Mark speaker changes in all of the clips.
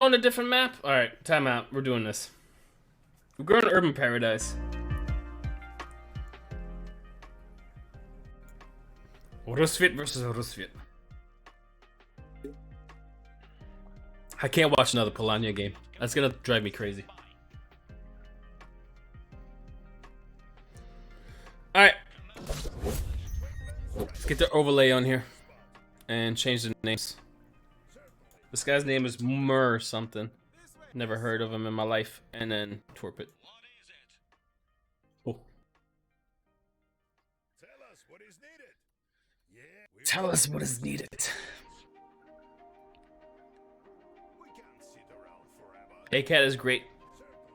Speaker 1: On a different map? Alright, time out. We're doing this. We're going to Urban Paradise. Rusvit versus Rusvit. I can't watch another Polania game. That's gonna drive me crazy. Alright. Let's get the overlay on here. And change the names. This guy's name is Mur something. Never heard of him in my life. And then Torpid. Oh. Tell us what is needed. A-Cat is great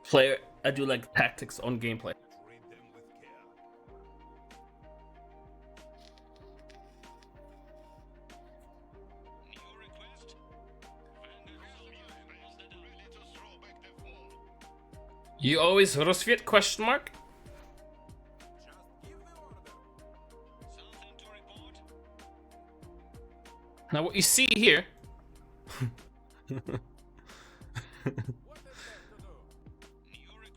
Speaker 1: player. I do like tactics on gameplay. You always Rusvit question mark? Now what you see here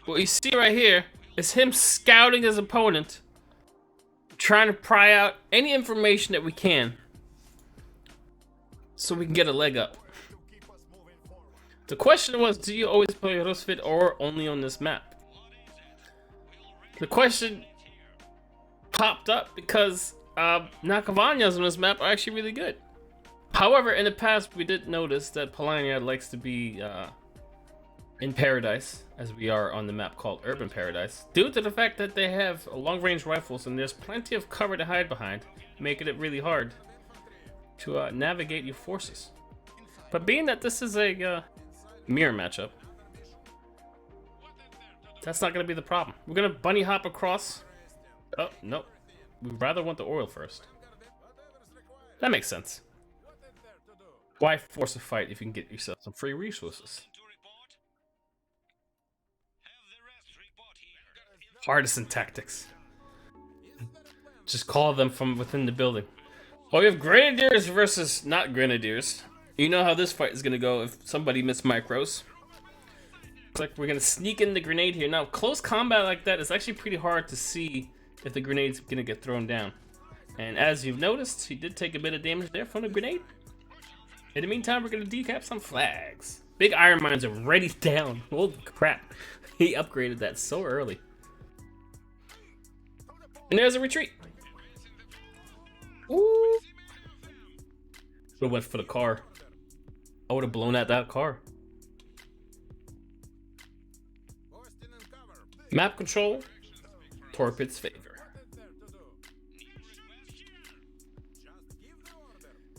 Speaker 1: what you see right here is him scouting his opponent, trying to pry out any information that we can so we can get a leg up. The question was, do you always play Rusvit or only on this map? The question popped up because Nakavanyas on this map are actually really good. However, in the past, we did notice that Polania likes to be in Paradise, as we are on the map called Urban Paradise, due to the fact that they have long-range rifles and there's plenty of cover to hide behind, making it really hard to navigate your forces. But being that this is a mirror matchup, that's not going to be the problem. We're going to bunny hop across. Oh, no. We'd rather want the oil first. That makes sense. Why force a fight if you can get yourself some free resources? Partisan tactics. Just call them from within the building. Oh, we have Grenadiers versus not Grenadiers. You know how this fight is going to go if somebody missed micros. Looks like we're going to sneak in the grenade here. Now, close combat like that is actually pretty hard to see if the grenade's going to get thrown down. And as you've noticed, he did take a bit of damage there from the grenade. In the meantime, we're going to decap some flags. Big iron mines are ready down. Holy crap. He upgraded that so early. And there's a retreat. Ooh. Should've went for the car. I would have blown at that car. Map control. Torpid's favor.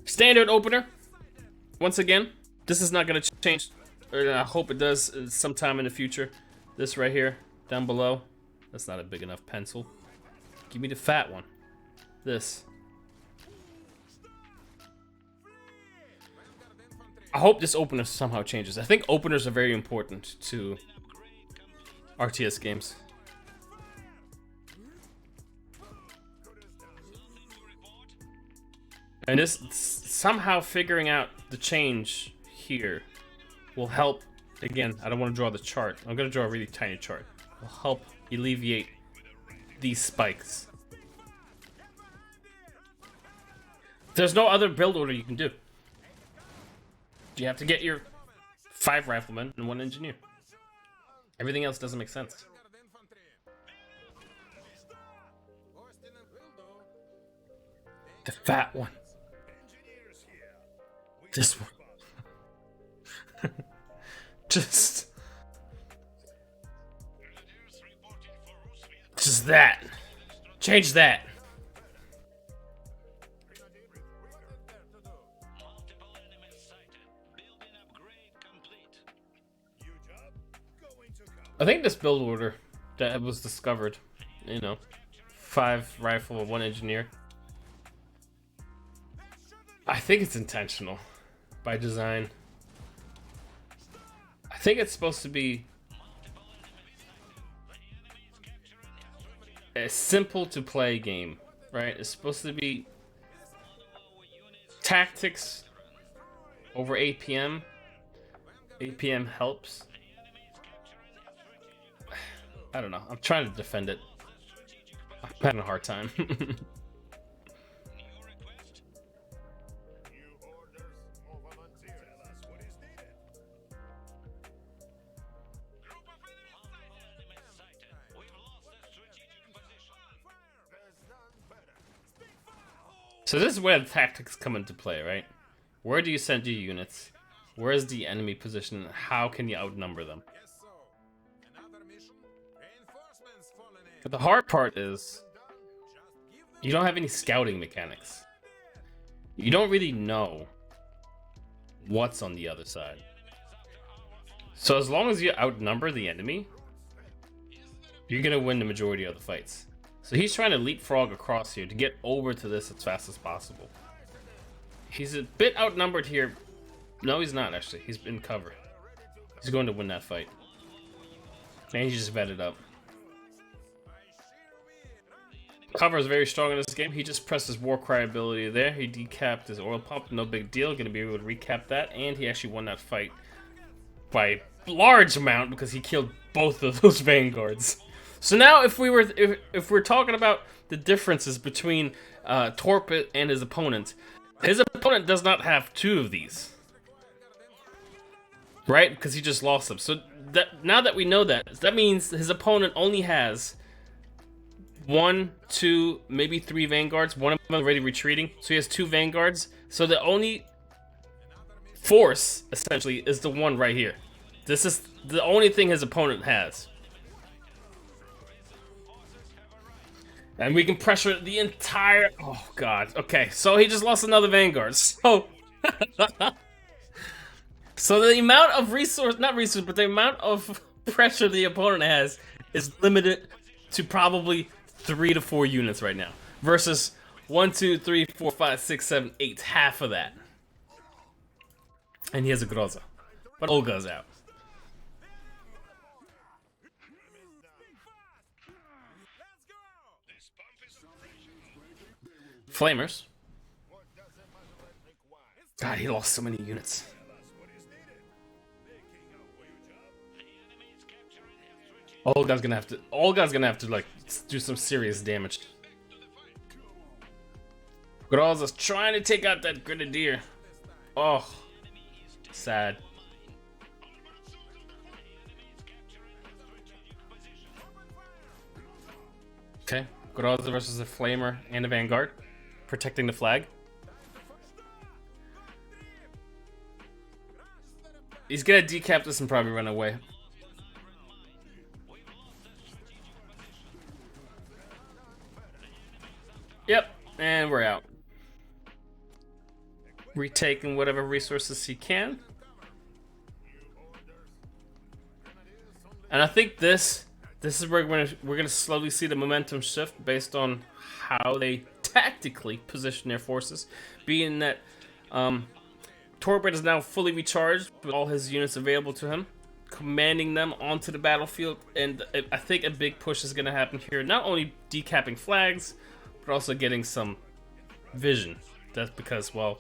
Speaker 1: Standard opener. Once again, this is not going to change. Or I hope it does sometime in the future. This right here, down below. That's not a big enough pencil. Give me the fat one. This. I hope this opener somehow changes. I think openers are very important to RTS games. And this somehow figuring out the change here will help. Again, I don't want to draw the chart. I'm going to draw a really tiny chart. Will help alleviate these spikes. There's no other build order you can do. You have to get your 5 riflemen and 1 engineer. Everything else doesn't make sense. The fat one. This one. Just that. Change that. I think this build order that was discovered, you know, 5 rifle, 1 engineer. I think it's intentional by design. I think it's supposed to be a simple to play game, right? It's supposed to be tactics over APM. APM helps. I don't know. I'm trying to defend it. I'm having a hard time. So this is where the tactics come into play, right? Where do you send your units? Where is the enemy position? And how can you outnumber them? But the hard part is you don't have any scouting mechanics. You don't really know what's on the other side. So as long as you outnumber the enemy, you're gonna win the majority of the fights. So he's trying to leapfrog across here to get over to this as fast as possible. He's a bit outnumbered here. No, he's not actually. He's in cover. He's going to win that fight. And he just vetted up. Cover is very strong in this game. He just pressed his Warcry ability there. He decapped his oil pump. No big deal. Going to be able to recap that. And he actually won that fight by a large amount because he killed both of those vanguards. So now if we're talking about the differences between Torpid and his opponent does not have two of these. Right? Because he just lost them. So that now that we know that, that means his opponent only has 1, 2, maybe 3 vanguards. One of them already retreating. So he has 2 vanguards. So the only force, essentially, is the one right here. This is the only thing his opponent has. And we can pressure the entire... Oh, God. Okay, so he just lost another vanguard. So... So the amount of resource... Not resource, but the amount of pressure the opponent has is limited to probably 3 to 4 units right now. Versus 1, 2, 3, 4, 5, 6, 7, 8. Half of that. And he has a Groza. But Olga's out. Flamers. God, he lost so many units. Olga's gonna have to like do some serious damage. Groza's trying to take out that grenadier. Oh, sad. Okay, Groza versus a flamer and a vanguard. Protecting the flag. He's gonna decap this and probably run away. Yep, and we're out. Retaking whatever resources he can. And I think this is where we're gonna slowly see the momentum shift based on how they tactically position their forces, being that Torpid is now fully recharged with all his units available to him, commanding them onto the battlefield, and I think a big push is going to happen here, not only decapping flags, but also getting some vision. That's because, well,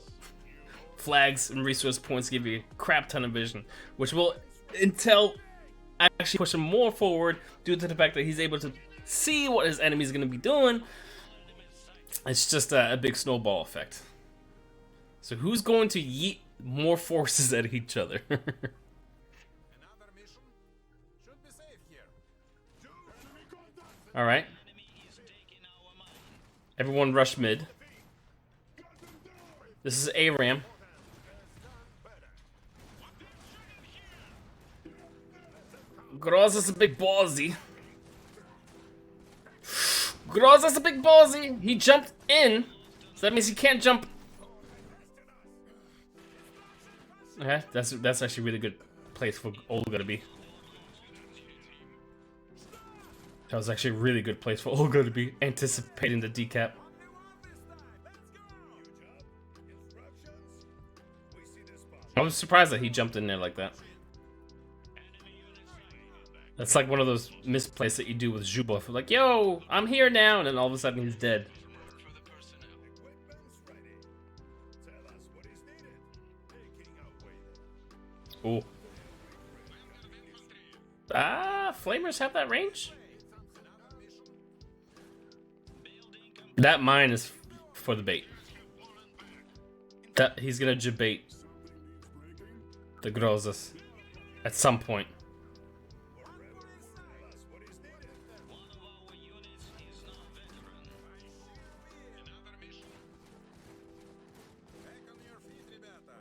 Speaker 1: flags and resource points give you a crap ton of vision, which will actually push him more forward due to the fact that he's able to see what his enemy is going to be doing. It's just a big snowball effect. So who's going to yeet more forces at each other? Alright. Everyone rush mid. This is ARAM. Groza's a big ballsy. Groza's a big ballsy. He jumped in, so that means he can't jump. Okay, that's actually a really good place for Olga to be. That was actually a really good place for Olga to be, anticipating the decap. I was surprised that he jumped in there like that. That's like one of those misplays that you do with Zhubov. Like, yo, I'm here now, and then all of a sudden he's dead. Ooh. Flamers have that range? That mine is for the bait. That he's gonna jabait the Grozas at some point.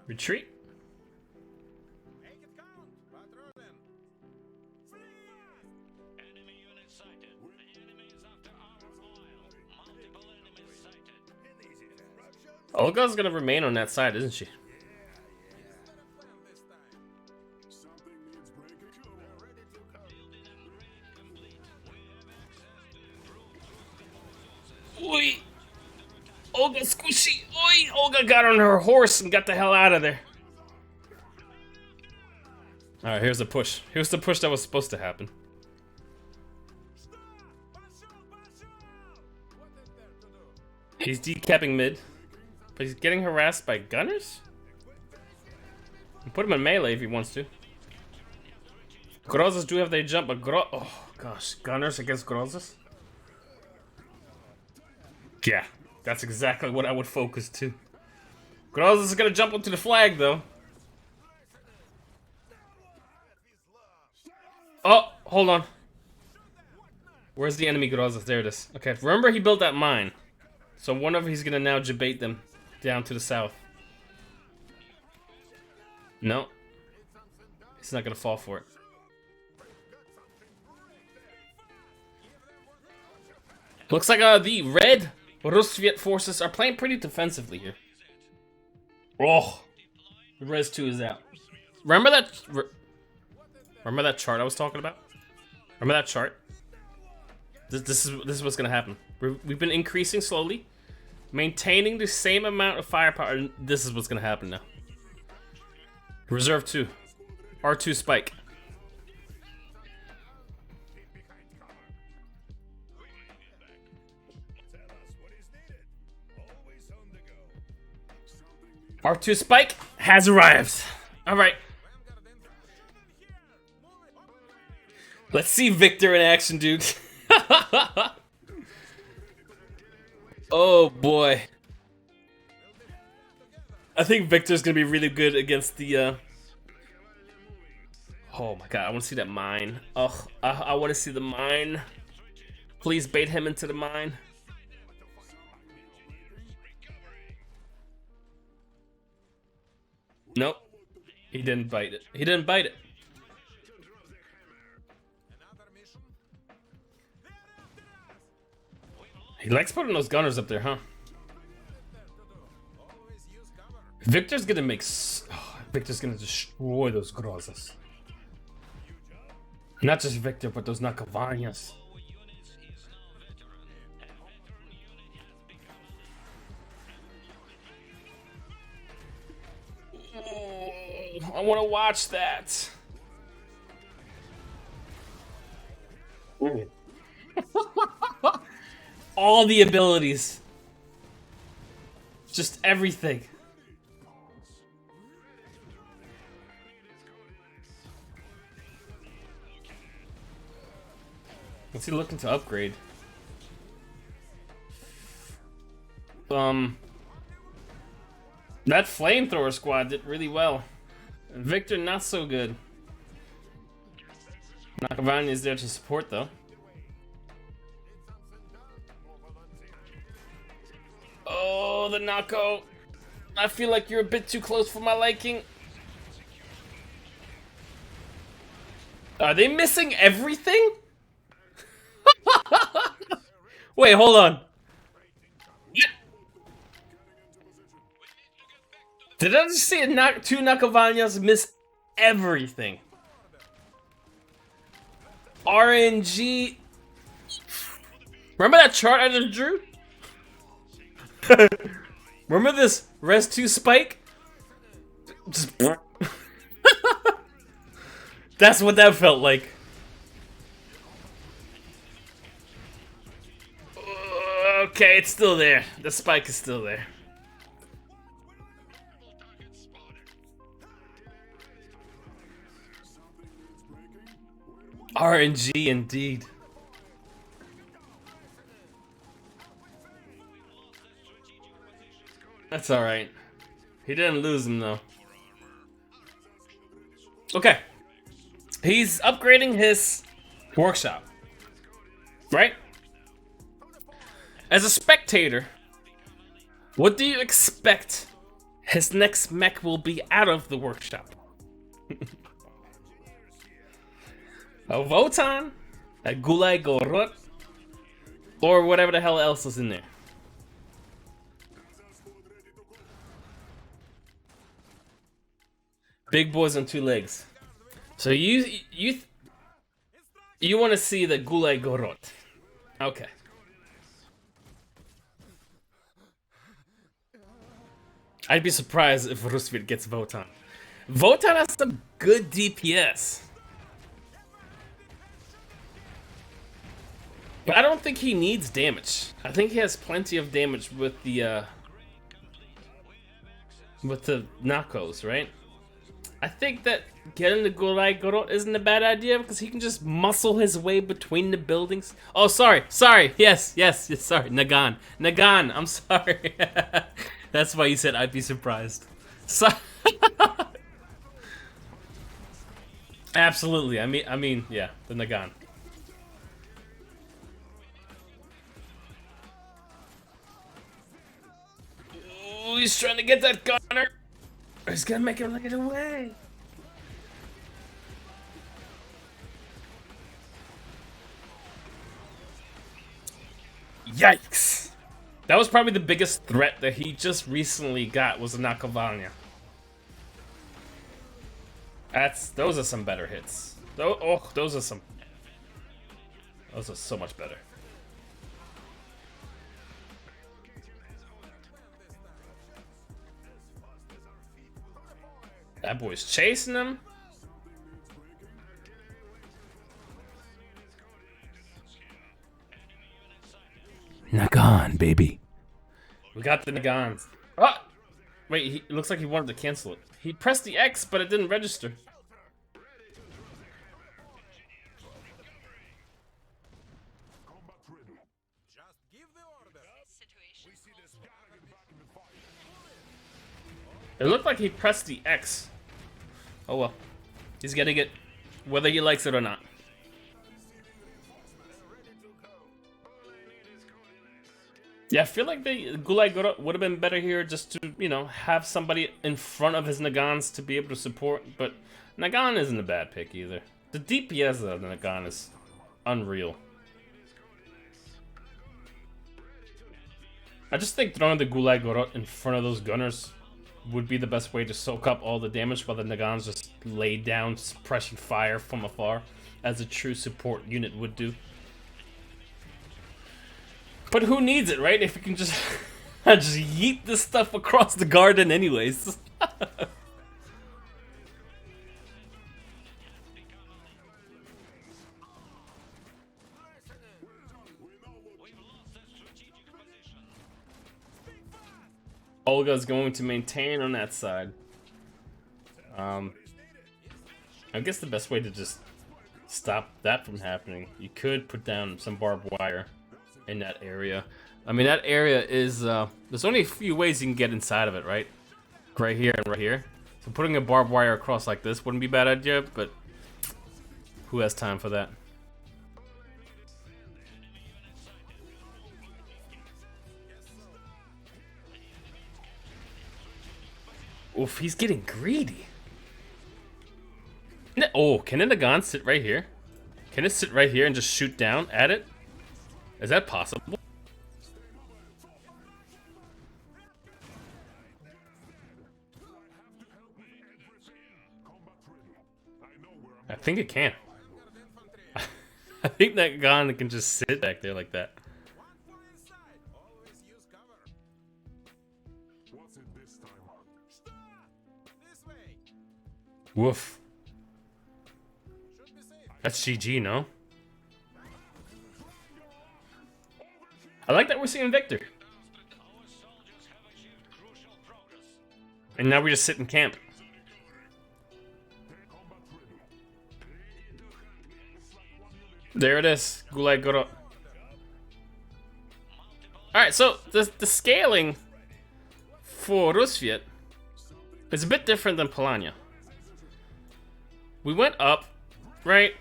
Speaker 1: Retreat. Olga's gonna remain on that side, isn't she? Oi! Olga squishy! Oi! Olga got on her horse and got the hell out of there. Alright, here's the push. Here's the push that was supposed to happen. He's decapping mid, but he's getting harassed by gunners? Put him in melee if he wants to. Grozas do have their jump, but oh gosh, gunners against Grozas? Yeah, that's exactly what I would focus to. Grozas is gonna jump onto the flag though. Oh, hold on. Where's the enemy Grozas? There it is. Okay, remember he built that mine. So one of he's gonna now jabate them down to the south. No. He's not gonna fall for it. Looks like the red Rusviet forces are playing pretty defensively here. Oh, the res 2 is out. Remember that chart I was talking about? Remember that chart? This is what's gonna happen. We've been increasing slowly, maintaining the same amount of firepower. And this is what's gonna happen now. Reserve 2, R2 spike. R2 spike has arrived. All right. Let's see Victor in action, dude. Oh boy. I think Victor's gonna be really good against the oh my god, I want to see that mine. Oh, I want to see the mine. Please bait him into the mine. Nope. He didn't bite it. He didn't bite it. He likes putting those gunners up there, huh? Victor's gonna make... Victor's gonna destroy those Grozas. Not just Victor, but those Nakavanyas. I want to watch that. All the abilities. Just everything. What's he looking to upgrade? That flamethrower squad did really well. Victor, not so good. Nakavani is there to support, though. Oh, the Nako. I feel like you're a bit too close for my liking. Are they missing everything? Wait, hold on. Did I just see two Nakavanyas miss everything? RNG. Remember that chart I just drew? Remember this Res 2 spike? Just that's what that felt like. Okay, it's still there. The spike is still there. RNG indeed. That's alright. He didn't lose him though. Okay. He's upgrading his workshop. Right? As a spectator, what do you expect his next mech will be out of the workshop? A Votan, a Gulai Gorot, or whatever the hell else is in there. Big boys on two legs. So you want to see the Gulai Gorot. Okay. I'd be surprised if Rusvit gets Votan. Votan has some good DPS. But I don't think he needs damage. I think he has plenty of damage with the Nakos, right? I think that getting the Gulai Gorot isn't a bad idea because he can just muscle his way between the buildings. Oh, sorry. Yes, sorry. Nagan, I'm sorry. That's why you said I'd be surprised. So absolutely. I mean, yeah, the Nagan. Ooh, he's trying to get that gunner. He's gonna make him look it away. Yikes! That was probably the biggest threat that he just recently got was a Nakovanya. Those are some better hits. Those are so much better. That boy's chasing him.
Speaker 2: Nagan, baby.
Speaker 1: We got the Nagans. Oh! Wait, it looks like he wanted to cancel it. He pressed the X, but it didn't register. It looked like he pressed the X. Oh well. He's getting it whether he likes it or not. Yeah, I feel like the Gulai Gorot would have been better here just to, you know, have somebody in front of his Nagans to be able to support, but Nagan isn't a bad pick either. The DPS of the Nagan is unreal. I just think throwing the Gulai Gorot in front of those gunners would be the best way to soak up all the damage while the Nagans just lay down suppressing fire from afar, as a true support unit would do. But who needs it, right? If you can just just yeet this stuff across the garden anyways. Olga's going to maintain on that side. I guess the best way to just stop that from happening, you could put down some barbed wire in that area. I mean, that area is, there's only a few ways you can get inside of it, right? Right here and right here. So putting a barbed wire across like this wouldn't be a bad idea, but who has time for that? Oof, he's getting greedy. Oh, can a Nagan sit right here? Can it sit right here and just shoot down at it? Is that possible? I think it can. I think that gun can just sit back there like that. Woof. That's GG, no? I like that we're seeing Victor. And now we just sit in camp. There it is. Gulag Goro. Alright, so the scaling for Rusviet is a bit different than Polania. We went up, right?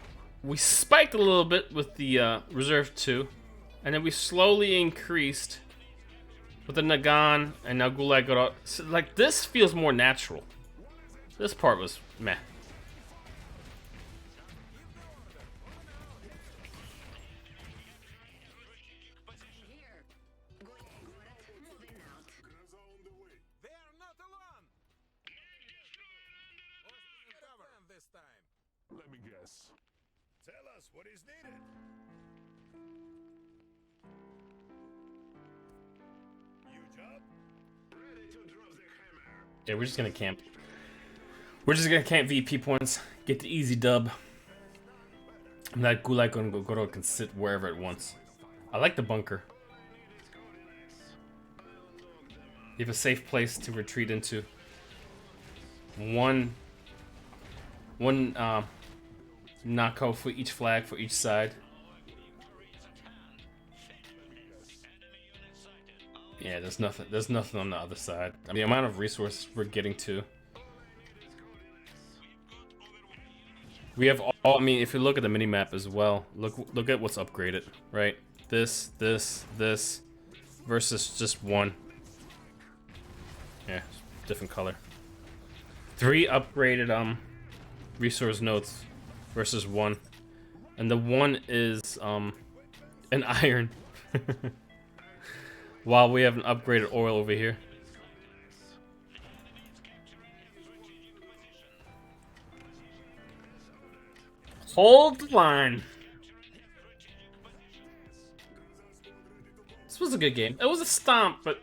Speaker 1: We spiked a little bit with the Reserve 2, and then we slowly increased with the Nagan and now Gulag Goro. So, like, this feels more natural. This part was meh.
Speaker 3: Let me guess. Tell us what is needed. You job? Ready to drop the hammer.
Speaker 1: Yeah, we're just gonna camp. We're just gonna camp VP points, get the easy dub. And that Gulag Goro can sit wherever it wants. I like the bunker. You have a safe place to retreat into. One Nako for each flag for each side. Yeah, there's nothing on the other side. I mean, the amount of resources we're getting to. We have all, I mean, if you look at the mini-map as well, look at what's upgraded, right? This versus just one. Yeah, different color. 3 upgraded resource nodes versus 1. And the 1 is an iron. While we have an upgraded oil over here. Hold the line. This was a good game. It was a stomp, but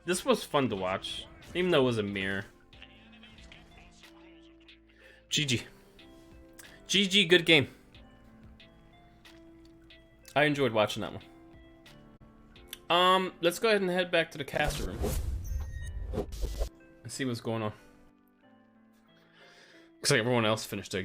Speaker 1: this was fun to watch. Even though it was a mirror. GG. GG, good game. I enjoyed watching that one. Let's go ahead and head back to the caster room. And see what's going on. Looks like everyone else finished their